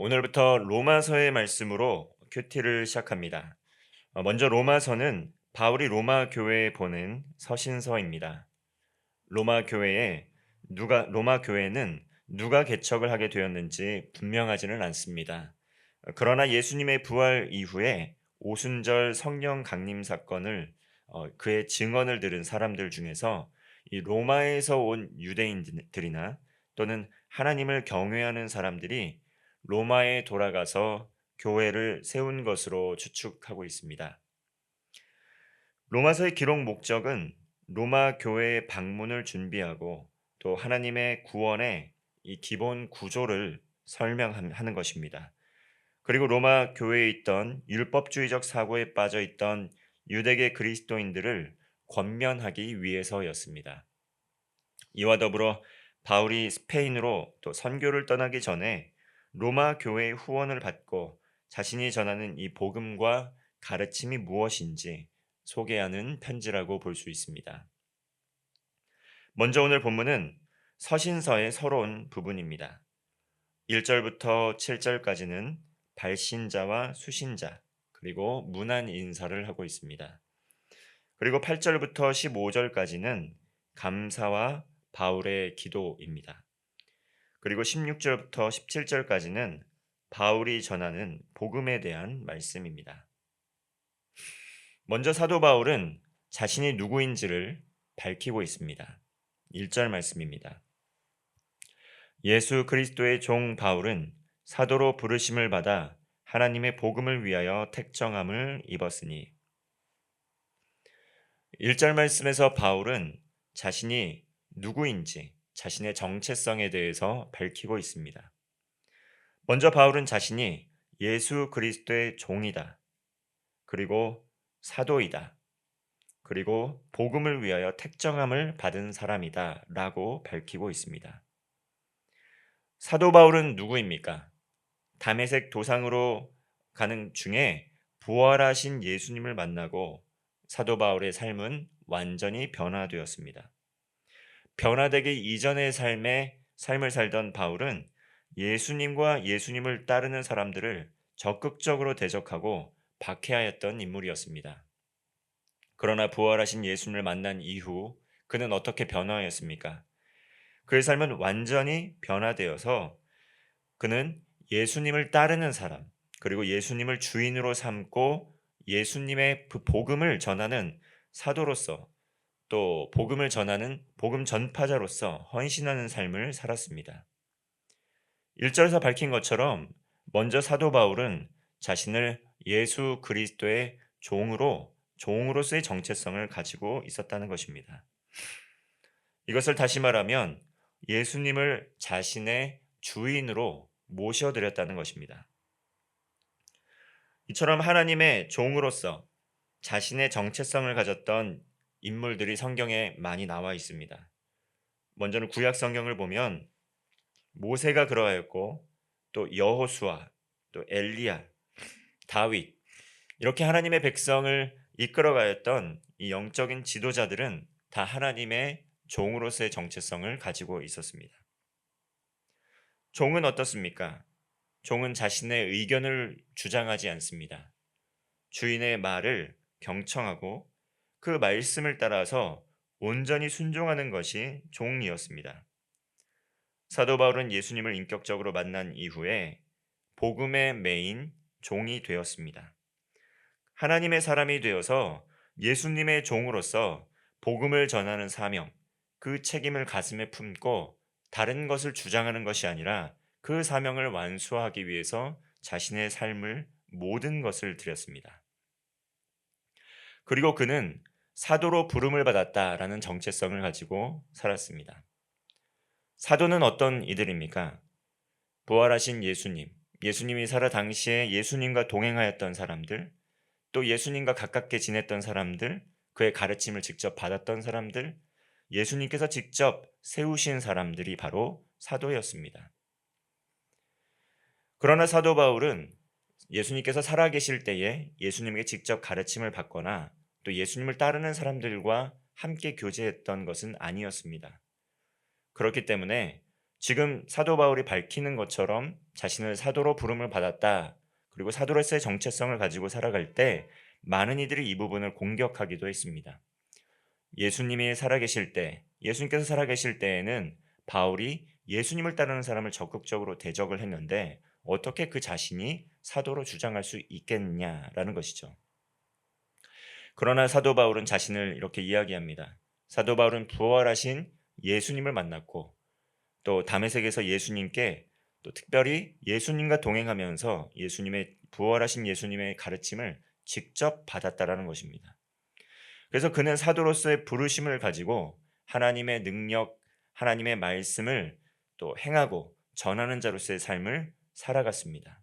오늘부터 로마서의 말씀으로 큐티를 시작합니다. 먼저 로마서는 바울이 로마 교회에 보낸 서신서입니다. 로마 교회는 누가 개척을 하게 되었는지 분명하지는 않습니다. 그러나 예수님의 부활 이후에 오순절 성령 강림 사건을 그의 증언을 들은 사람들 중에서 이 로마에서 온 유대인들이나 또는 하나님을 경외하는 사람들이 로마에 돌아가서 교회를 세운 것으로 추측하고 있습니다. 로마서의 기록 목적은 로마 교회의 방문을 준비하고 또 하나님의 구원의 이 기본 구조를 설명하는 것입니다. 그리고 로마 교회에 있던 율법주의적 사고에 빠져 있던 유대계 그리스도인들을 권면하기 위해서였습니다. 이와 더불어 바울이 스페인으로 또 선교를 떠나기 전에 로마 교회의 후원을 받고 자신이 전하는 이 복음과 가르침이 무엇인지 소개하는 편지라고 볼 수 있습니다. 먼저 오늘 본문은 서신서의 서론 부분입니다. 1절부터 7절까지는 발신자와 수신자 그리고 문안 인사를 하고 있습니다. 그리고 8절부터 15절까지는 감사와 바울의 기도입니다. 그리고 16절부터 17절까지는 바울이 전하는 복음에 대한 말씀입니다. 먼저 사도 바울은 자신이 누구인지를 밝히고 있습니다. 1절 말씀입니다. 예수 그리스도의 종 바울은 사도로 부르심을 받아 하나님의 복음을 위하여 택정함을 입었으니. 1절 말씀에서 바울은 자신이 누구인지 자신의 정체성에 대해서 밝히고 있습니다. 먼저 바울은 자신이 예수 그리스도의 종이다. 그리고 사도이다. 그리고 복음을 위하여 택정함을 받은 사람이다 라고 밝히고 있습니다. 사도 바울은 누구입니까? 다메섹 도상으로 가는 중에 부활하신 예수님을 만나고 사도 바울의 삶은 완전히 변화되었습니다. 변화되기 이전의 삶을 살던 바울은 예수님과 예수님을 따르는 사람들을 적극적으로 대적하고 박해하였던 인물이었습니다. 그러나 부활하신 예수님을 만난 이후 그는 어떻게 변화하였습니까? 그의 삶은 완전히 변화되어서 그는 예수님을 따르는 사람, 그리고 예수님을 주인으로 삼고 예수님의 그 복음을 전하는 사도로서 또 복음을 전하는 복음 전파자로서 헌신하는 삶을 살았습니다. 1절에서 밝힌 것처럼 먼저 사도 바울은 자신을 예수 그리스도의 종으로서의 정체성을 가지고 있었다는 것입니다. 이것을 다시 말하면 예수님을 자신의 주인으로 모셔드렸다는 것입니다. 이처럼 하나님의 종으로서 자신의 정체성을 가졌던 인물들이 성경에 많이 나와 있습니다. 먼저는 구약 성경을 보면 모세가 그러하였고 또 여호수아, 또 엘리야, 다윗 이렇게 하나님의 백성을 이끌어가였던 이 영적인 지도자들은 다 하나님의 종으로서의 정체성을 가지고 있었습니다. 종은 어떻습니까? 종은 자신의 의견을 주장하지 않습니다. 주인의 말을 경청하고 그 말씀을 따라서 온전히 순종하는 것이 종이었습니다. 사도 바울은 예수님을 인격적으로 만난 이후에 복음의 메인 종이 되었습니다. 하나님의 사람이 되어서 예수님의 종으로서 복음을 전하는 사명, 그 책임을 가슴에 품고 다른 것을 주장하는 것이 아니라 그 사명을 완수하기 위해서 자신의 삶을 모든 것을 드렸습니다. 그리고 그는 사도로 부름을 받았다라는 정체성을 가지고 살았습니다. 사도는 어떤 이들입니까? 부활하신 예수님이 살아 당시에 예수님과 동행하였던 사람들, 또 예수님과 가깝게 지냈던 사람들, 그의 가르침을 직접 받았던 사람들, 예수님께서 직접 세우신 사람들이 바로 사도였습니다. 그러나 사도 바울은 예수님께서 살아계실 때에 예수님에게 직접 가르침을 받거나 또 예수님을 따르는 사람들과 함께 교제했던 것은 아니었습니다. 그렇기 때문에 지금 사도 바울이 밝히는 것처럼 자신을 사도로 부름을 받았다. 그리고 사도로서의 정체성을 가지고 살아갈 때 많은 이들이 이 부분을 공격하기도 했습니다. 예수님께서 살아계실 때에는 바울이 예수님을 따르는 사람을 적극적으로 대적을 했는데 어떻게 그 자신이 사도로 주장할 수 있겠냐라는 것이죠. 그러나 사도 바울은 자신을 이렇게 이야기합니다. 사도 바울은 부활하신 예수님을 만났고 또 다메섹에서 예수님께 또 특별히 예수님과 동행하면서 부활하신 예수님의 가르침을 직접 받았다라는 것입니다. 그래서 그는 사도로서의 부르심을 가지고 하나님의 능력, 하나님의 말씀을 또 행하고 전하는 자로서의 삶을 살아갔습니다.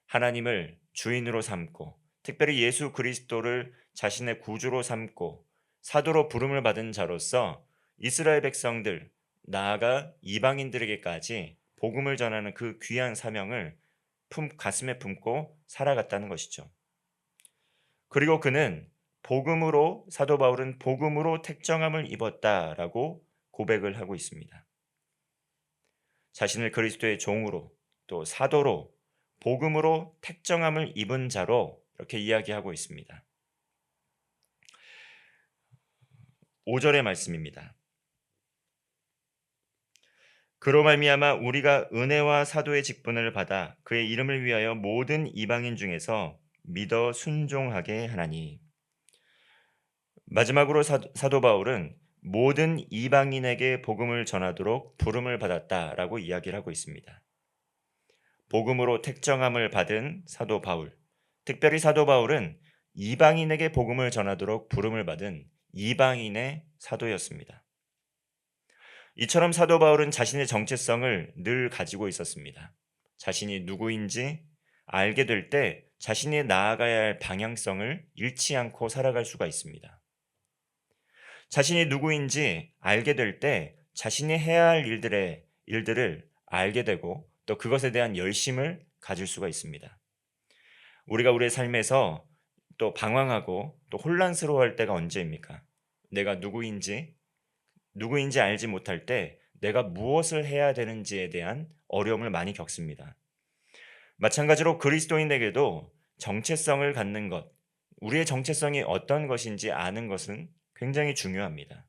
하나님을 주인으로 삼고 특별히 예수 그리스도를 자신의 구주로 삼고 사도로 부름을 받은 자로서 이스라엘 백성들, 나아가 이방인들에게까지 복음을 전하는 그 귀한 사명을 가슴에 품고 살아갔다는 것이죠. 그리고 사도 바울은 복음으로 택정함을 입었다라고 고백을 하고 있습니다. 자신을 그리스도의 종으로 또 사도로 복음으로 택정함을 입은 자로 이렇게 이야기하고 있습니다. 5절의 말씀입니다. 그로 말미암아 우리가 은혜와 사도의 직분을 받아 그의 이름을 위하여 모든 이방인 중에서 믿어 순종하게 하나니. 마지막으로 사도 바울은 모든 이방인에게 복음을 전하도록 부름을 받았다라고 이야기를 하고 있습니다. 복음으로 택정함을 받은 사도 바울, 특별히 사도 바울은 이방인에게 복음을 전하도록 부름을 받은 이방인의 사도였습니다. 이처럼 사도 바울은 자신의 정체성을 늘 가지고 있었습니다. 자신이 누구인지 알게 될 때 자신이 나아가야 할 방향성을 잃지 않고 살아갈 수가 있습니다. 자신이 누구인지 알게 될 때 자신이 해야 할 일들을 알게 되고 또 그것에 대한 열심을 가질 수가 있습니다. 우리가 우리의 삶에서 또 방황하고 또 혼란스러워할 때가 언제입니까? 내가 누구인지 알지 못할 때 내가 무엇을 해야 되는지에 대한 어려움을 많이 겪습니다. 마찬가지로 그리스도인에게도 정체성을 갖는 것, 우리의 정체성이 어떤 것인지 아는 것은 굉장히 중요합니다.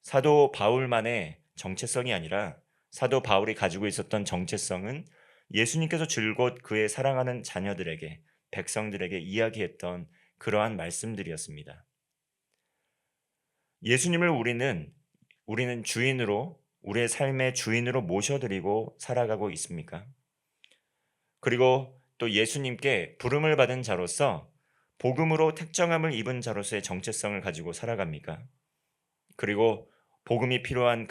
사도 바울만의 정체성이 아니라 사도 바울이 가지고 있었던 정체성은 예수님께서 줄곧 그의 사랑하는 자녀들에게, 백성들에게 이야기했던 그러한 말씀들이었습니다. 예수님을 우리는 주인으로, 우리의 삶의 주인으로 모셔드리고 살아가고 있습니까? 그리고 또 예수님께 부름을 받은 자로서 복음으로 택정함을 입은 자로서의 정체성을 가지고 살아갑니까? 그리고 복음이 필요한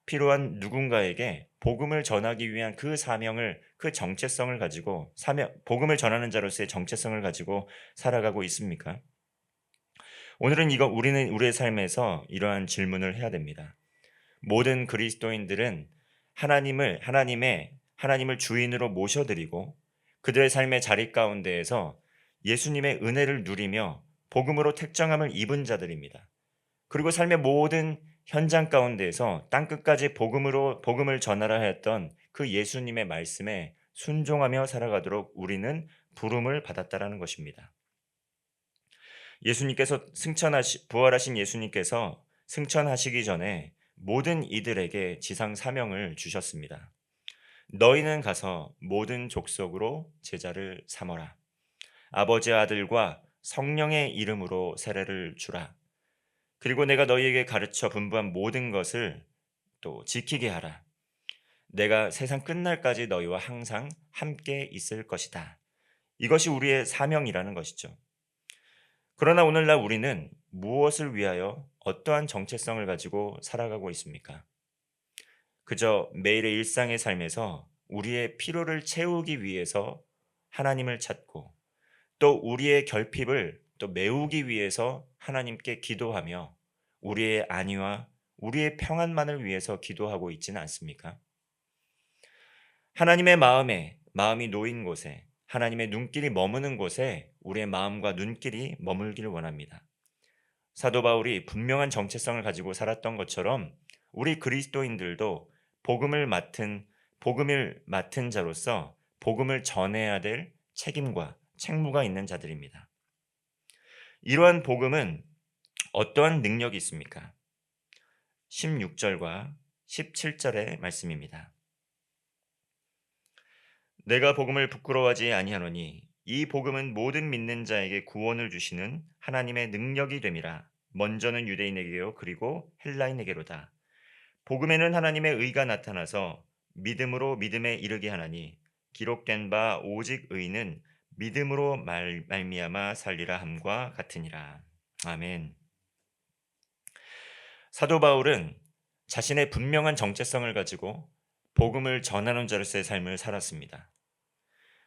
필요한 누군가에게 복음을 전하기 위한 그 사명을, 그 정체성을 가지고 복음을 전하는 자로서의 정체성을 가지고 살아가고 있습니까? 오늘은 우리는 우리의 삶에서 이러한 질문을 해야 됩니다. 모든 그리스도인들은 하나님을 주인으로 모셔드리고 그들의 삶의 자리 가운데에서 예수님의 은혜를 누리며 복음으로 택정함을 입은 자들입니다. 그리고 삶의 모든 현장 가운데에서 땅끝까지 복음을 전하라 하였던 그 예수님의 말씀에 순종하며 살아가도록 우리는 부름을 받았다라는 것입니다. 부활하신 예수님께서 승천하시기 전에 모든 이들에게 지상 사명을 주셨습니다. 너희는 가서 모든 족속으로 제자를 삼어라. 아버지와 아들과 성령의 이름으로 세례를 주라. 그리고 내가 너희에게 가르쳐 분부한 모든 것을 또 지키게 하라. 내가 세상 끝날까지 너희와 항상 함께 있을 것이다. 이것이 우리의 사명이라는 것이죠. 그러나 오늘날 우리는 무엇을 위하여 어떠한 정체성을 가지고 살아가고 있습니까? 그저 매일의 일상의 삶에서 우리의 필요를 채우기 위해서 하나님을 찾고 또 우리의 결핍을 또 메우기 위해서 하나님께 기도하며 우리의 안위와 우리의 평안만을 위해서 기도하고 있지는 않습니까? 하나님의 마음이 놓인 곳에, 하나님의 눈길이 머무는 곳에 우리의 마음과 눈길이 머물길 원합니다. 사도 바울이 분명한 정체성을 가지고 살았던 것처럼 우리 그리스도인들도 복음을 맡은 복음을 맡은 자로서 복음을 전해야 될 책임과 책무가 있는 자들입니다. 이러한 복음은 어떠한 능력이 있습니까? 16절과 17절의 말씀입니다. 내가 복음을 부끄러워하지 아니하노니 이 복음은 모든 믿는 자에게 구원을 주시는 하나님의 능력이 됨이라. 먼저는 유대인에게요 그리고 헬라인에게로다. 복음에는 하나님의 의가 나타나서 믿음으로 믿음에 이르게 하나니 기록된 바 오직 의는 믿음으로 말미암아 살리라 함과 같으니라. 아멘. 사도 바울은 자신의 분명한 정체성을 가지고 복음을 전하는 자로서의 삶을 살았습니다.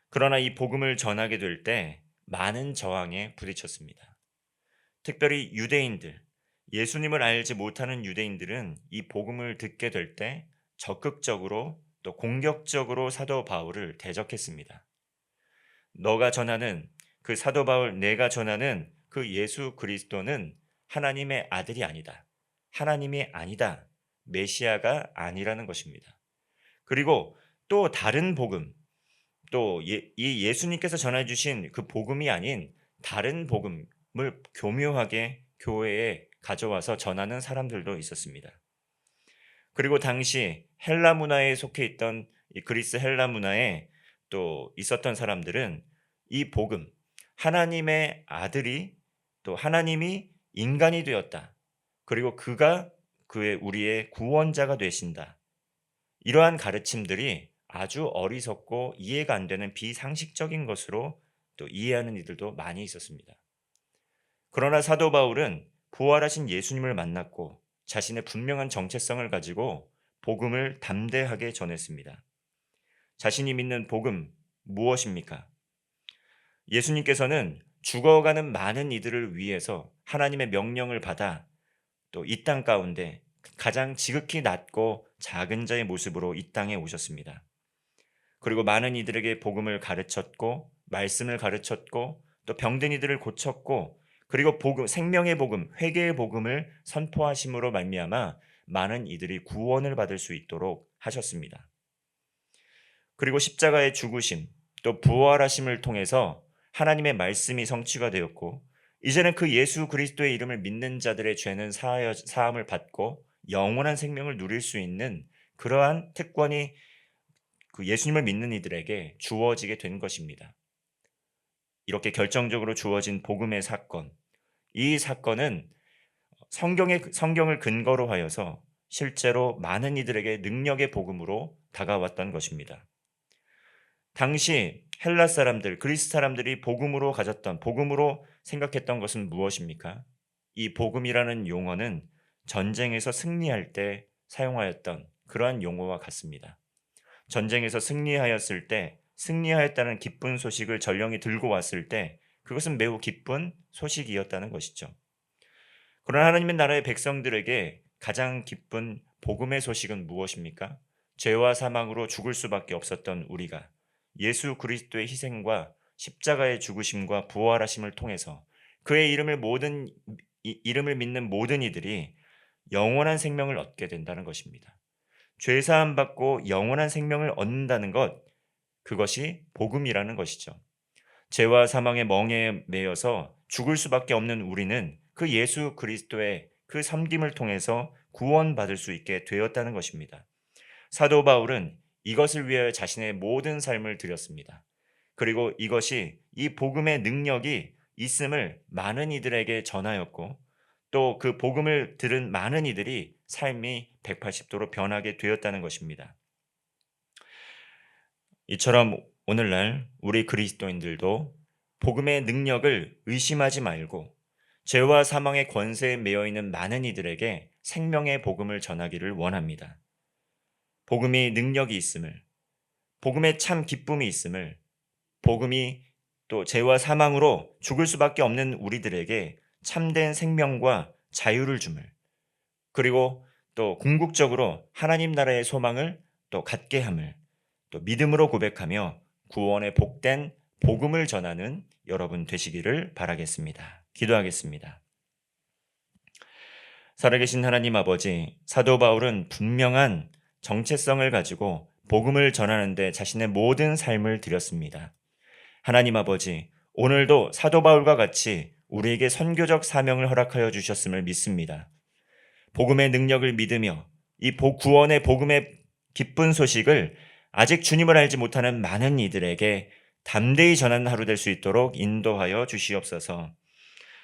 그러나 이 복음을 전하게 될 때 많은 저항에 부딪혔습니다. 특별히 유대인들, 예수님을 알지 못하는 유대인들은 이 복음을 듣게 될 때 적극적으로 또 공격적으로 사도 바울을 대적했습니다. 너가 전하는 그 사도 바울, 내가 전하는 그 예수 그리스도는 하나님의 아들이 아니다. 하나님이 아니다. 메시아가 아니라는 것입니다. 그리고 또 다른 복음, 또 이 예수님께서 전해 주신 그 복음이 아닌 다른 복음을 교묘하게 교회에 가져와서 전하는 사람들도 있었습니다. 그리고 당시 헬라 문화에 속해 있던 이 그리스 헬라 문화에 또 있었던 사람들은 이 복음, 하나님의 아들이 또 하나님이 인간이 되었다. 그리고 그가 우리의 구원자가 되신다. 이러한 가르침들이 아주 어리석고 이해가 안 되는 비상식적인 것으로 또 이해하는 이들도 많이 있었습니다. 그러나 사도 바울은 부활하신 예수님을 만났고 자신의 분명한 정체성을 가지고 복음을 담대하게 전했습니다. 자신이 믿는 복음 무엇입니까? 예수님께서는 죽어가는 많은 이들을 위해서 하나님의 명령을 받아 또 이 땅 가운데 가장 지극히 낮고 작은 자의 모습으로 이 땅에 오셨습니다. 그리고 많은 이들에게 복음을 가르쳤고 말씀을 가르쳤고 또 병든 이들을 고쳤고 그리고 복음, 생명의 복음, 회개의 복음을 선포하심으로 말미암아 많은 이들이 구원을 받을 수 있도록 하셨습니다. 그리고 십자가의 죽으심 또 부활하심을 통해서 하나님의 말씀이 성취가 되었고 이제는 그 예수 그리스도의 이름을 믿는 자들의 죄는 사함을 받고 영원한 생명을 누릴 수 있는 그러한 특권이 그 예수님을 믿는 이들에게 주어지게 된 것입니다. 이렇게 결정적으로 주어진 복음의 사건, 이 사건은 성경을 근거로 하여서 실제로 많은 이들에게 능력의 복음으로 다가왔던 것입니다. 당시 헬라 사람들, 그리스 사람들이 복음으로 가졌던, 복음으로 생각했던 것은 무엇입니까? 이 복음이라는 용어는 전쟁에서 승리할 때 사용하였던 그러한 용어와 같습니다. 전쟁에서 승리하였을 때, 승리하였다는 기쁜 소식을 전령이 들고 왔을 때 그것은 매우 기쁜 소식이었다는 것이죠. 그러나 하나님의 나라의 백성들에게 가장 기쁜 복음의 소식은 무엇입니까? 죄와 사망으로 죽을 수밖에 없었던 우리가 예수 그리스도의 희생과 십자가의 죽으심과 부활하심을 통해서 그의 이름을 믿는 모든 이들이 영원한 생명을 얻게 된다는 것입니다. 죄 사함 받고 영원한 생명을 얻는다는 것, 그것이 복음이라는 것이죠. 죄와 사망의 멍에에 매여서 죽을 수밖에 없는 우리는 그 예수 그리스도의 그 섬김을 통해서 구원받을 수 있게 되었다는 것입니다. 사도 바울은 이것을 위하여 자신의 모든 삶을 드렸습니다. 그리고 이 복음의 능력이 있음을 많은 이들에게 전하였고 또 그 복음을 들은 많은 이들이 삶이 180도로 변하게 되었다는 것입니다. 이처럼 오늘날 우리 그리스도인들도 복음의 능력을 의심하지 말고 죄와 사망의 권세에 매여 있는 많은 이들에게 생명의 복음을 전하기를 원합니다. 복음이 능력이 있음을, 복음에 참 기쁨이 있음을, 복음이 또 죄와 사망으로 죽을 수밖에 없는 우리들에게 참된 생명과 자유를 줌을, 그리고 또 궁극적으로 하나님 나라의 소망을 또 갖게 함을 또 믿음으로 고백하며 구원의 복된 복음을 전하는 여러분 되시기를 바라겠습니다. 기도하겠습니다. 살아계신 하나님 아버지, 사도 바울은 분명한 정체성을 가지고 복음을 전하는 데 자신의 모든 삶을 드렸습니다. 하나님 아버지, 오늘도 사도 바울과 같이 우리에게 선교적 사명을 허락하여 주셨음을 믿습니다. 복음의 능력을 믿으며 이 구원의 복음의 기쁜 소식을 아직 주님을 알지 못하는 많은 이들에게 담대히 전하는 하루 될 수 있도록 인도하여 주시옵소서.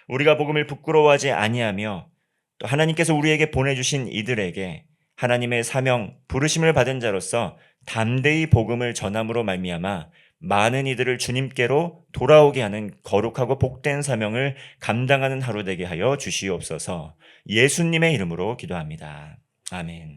우리가 복음을 부끄러워하지 아니하며 또 하나님께서 우리에게 보내주신 이들에게 하나님의 사명, 부르심을 받은 자로서 담대히 복음을 전함으로 말미암아 많은 이들을 주님께로 돌아오게 하는 거룩하고 복된 사명을 감당하는 하루 되게 하여 주시옵소서. 예수님의 이름으로 기도합니다. 아멘.